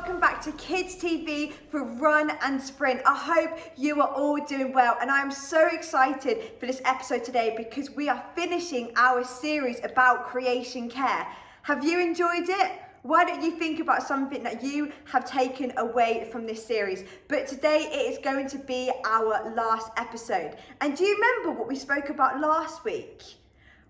welcome back to KidsTv for Run and Sprint. I hope you are all doing well, and I'm so excited for this episode today because we are finishing our series about creation care. Have you enjoyed it? Why don't you think about something that you have taken away from this series? But today it is going to be our last episode. And do you remember what we spoke about last week?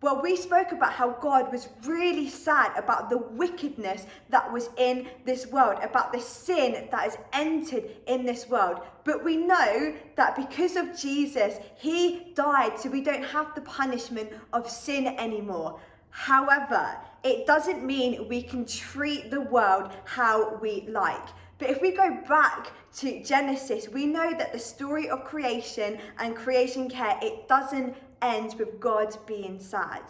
Well, we spoke about how God was really sad about the wickedness that was in this world, about the sin that has entered in this world. But we know that because of Jesus, he died so we don't have the punishment of sin anymore. However, it doesn't mean we can treat the world how we like. But if we go back to Genesis, we know that the story of creation and creation care, it doesn't end with God being sad.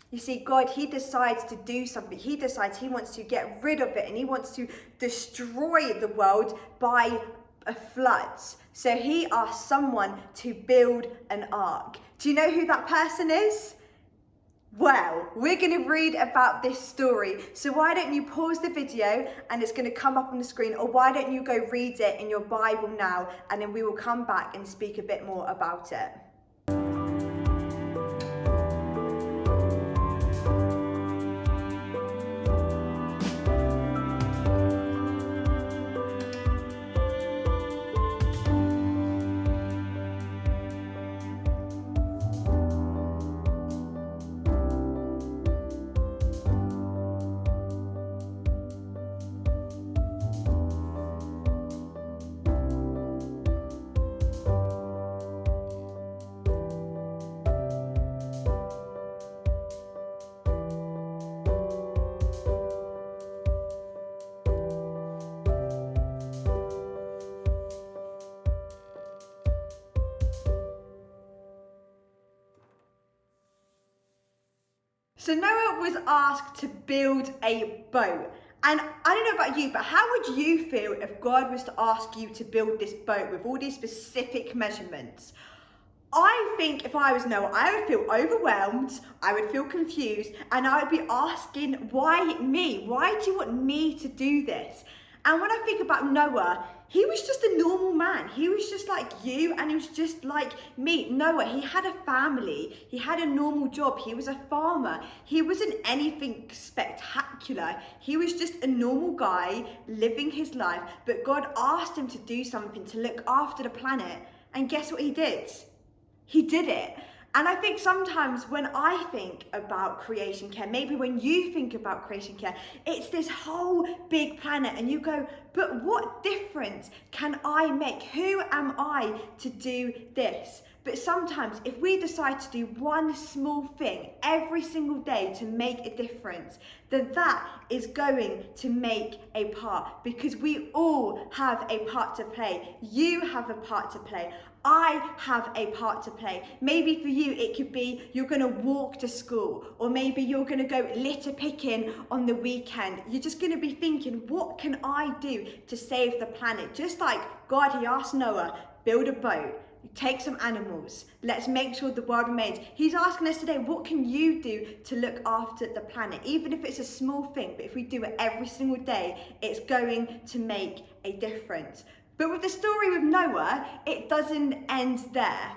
You see, God, he decides to do something. He decides he wants to get rid of it and he wants to destroy the world by a flood. So he asks someone to build an ark. Do you know who that person is? Well, we're going to read about this story. So why don't you pause the video and it's going to come up on the screen, or why don't you go read it in your Bible now, and then we will come back and speak a bit more about it. So Noah was asked to build a boat. And I don't know about you, but how would you feel if God was to ask you to build this boat with all these specific measurements? I think if I was Noah, I would feel overwhelmed, I would feel confused, and I would be asking, why me? Why do you want me to do this? And when I think about Noah, he was just a normal man. He was just like you, and he was just like me. Noah, he had a family. He had a normal job. He was a farmer. He wasn't anything spectacular. He was just a normal guy living his life. But God asked him to do something, to look after the planet. And guess what he did? He did it. And I think sometimes when I think about creation care, maybe when you think about creation care, it's this whole big planet and you go, but what difference can I make? Who am I to do this? But sometimes if we decide to do one small thing every single day to make a difference, then that is going to make a part, because we all have a part to play. You have a part to play. I have a part to play. Maybe for you, it could be you're going to walk to school, or maybe you're going to go litter picking on the weekend. You're just going to be thinking, what can I do to save the planet? Just like God, he asked Noah, build a boat, take some animals, let's make sure the world remains. He's asking us today, what can you do to look after the planet? Even if it's a small thing, but if we do it every single day, it's going to make a difference. But with the story with Noah, it doesn't end there.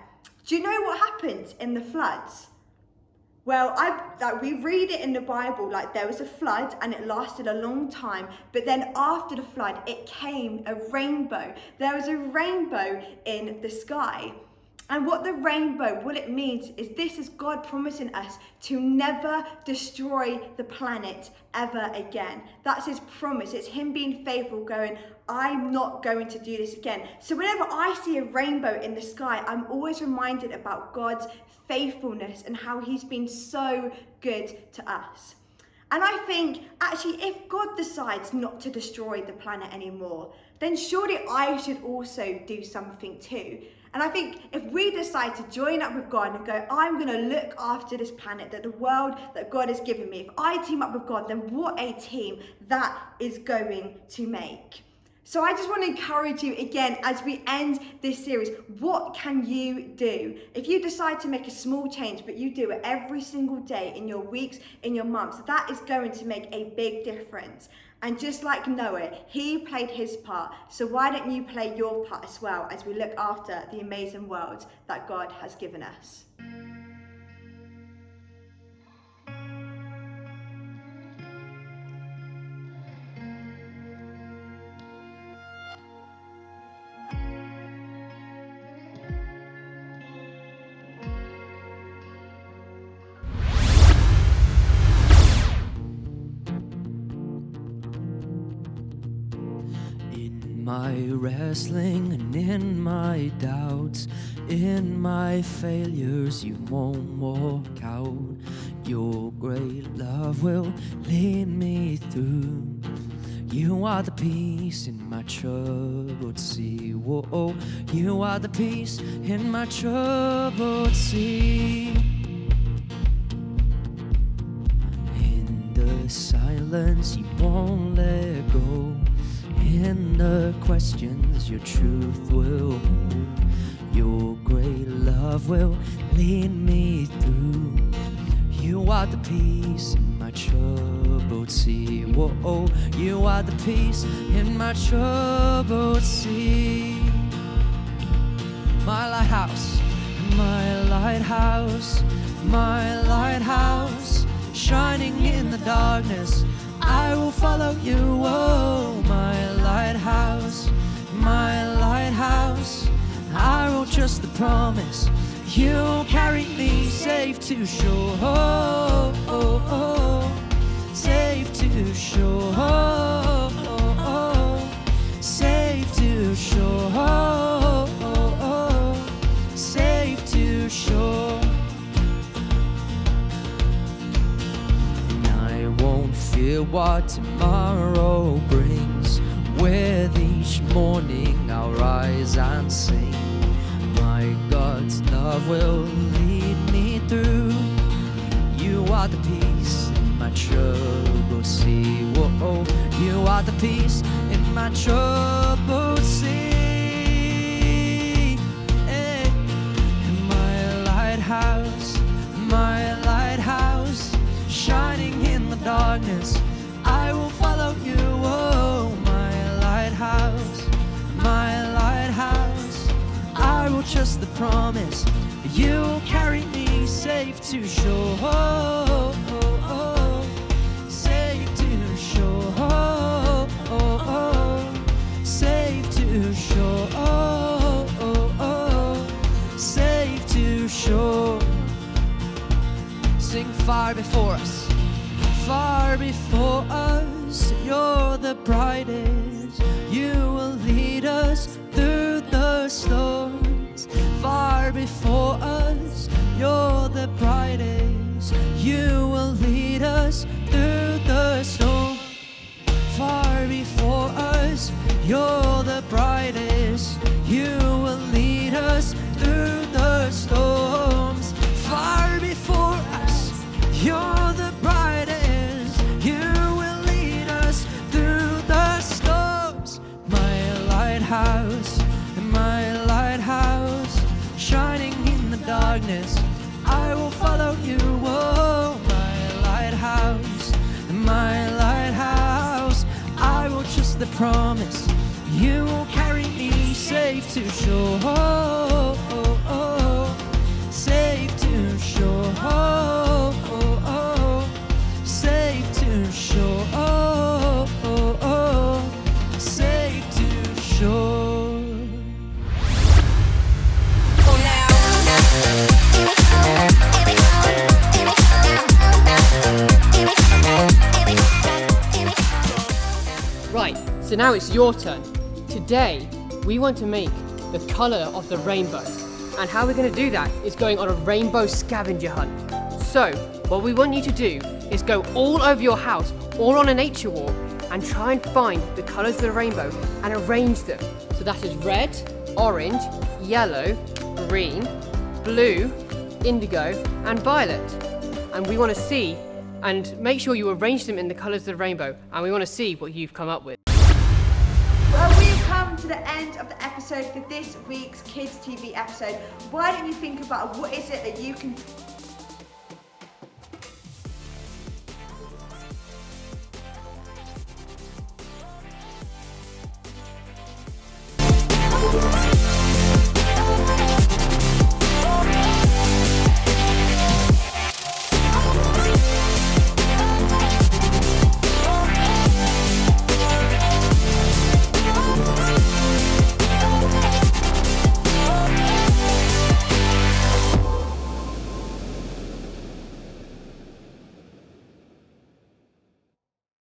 Do you know what happened in the floods? Well, we read it in the Bible, like there was a flood and it lasted a long time. But then after the flood, it came a rainbow. There was a rainbow in the sky. And what it means is this is God promising us to never destroy the planet ever again. That's his promise. It's him being faithful, going, I'm not going to do this again. So whenever I see a rainbow in the sky, I'm always reminded about God's faithfulness and how he's been so good to us. And I think, actually, if God decides not to destroy the planet anymore, then surely I should also do something too. And I think if we decide to join up with God and go, I'm going to look after this planet, that the world that God has given me, if I team up with God, then what a team that is going to make. So I just want to encourage you again as we end this series, what can you do? If you decide to make a small change, but you do it every single day in your weeks, in your months, that is going to make a big difference. And just like Noah, he played his part. So why don't you play your part as well as we look after the amazing world that God has given us? My wrestling and in my doubts, in my failures, you won't walk out. Your great love will lead me through. You are the peace in my troubled sea. Whoa, you are the peace in my troubled sea. In the silence, you won't let go. In the questions, your truth will hold. Your great love will lead me through. You are the peace in my troubled sea. Whoa, you are the peace in my troubled sea. My lighthouse, my lighthouse, my lighthouse, shining in the darkness, I will follow you. Oh, my lighthouse, I will trust the promise. You'll carry me safe to shore. Oh, oh, oh. Safe to shore. Oh, oh, oh. Safe to shore. Oh, oh, oh. Safe to shore. Fear what tomorrow brings. With each morning I'll rise and sing. My God's love will lead me through. You are the peace in my troubled sea. Whoa, you are the peace in my troubled sea. Hey. My lighthouse, shining in the darkness, I will follow you. Oh, my lighthouse, I will trust the promise. You'll carry me safe to shore. Oh, oh, oh. Safe to shore. Oh, oh, oh. Safe to shore. Oh, oh, oh. Safe to shore. Sing far before us. Far before us, you're the brightest. You will lead us through the storms. Far before us, you're the brightest. You will lead us through the storm. Far before us, you're the brightest. You will lead us through the storms. Far before us, you're the brightest. You will lead us through the storms. My lighthouse, shining in the darkness, I will follow you. Oh, my lighthouse, I will trust the promise. You will carry me safe to shore. Oh, oh, oh. Safe to shore. Oh, oh, oh. Safe to shore. Oh, oh, oh. Safe to shore. Right, so now it's your turn. Today, we want to make the colour of the rainbow. And how we're going to do that is going on a rainbow scavenger hunt. So, what we want you to do is go all over your house, all on a nature walk, and try and find the colours of the rainbow and arrange them. So that is red, orange, yellow, green, blue, indigo, and violet. And we want to see and make sure you arrange them in the colours of the rainbow, and we want to see what you've come up with. Well, we to the end of the episode for this week's Kids TV episode. Why don't you think about what is it that you can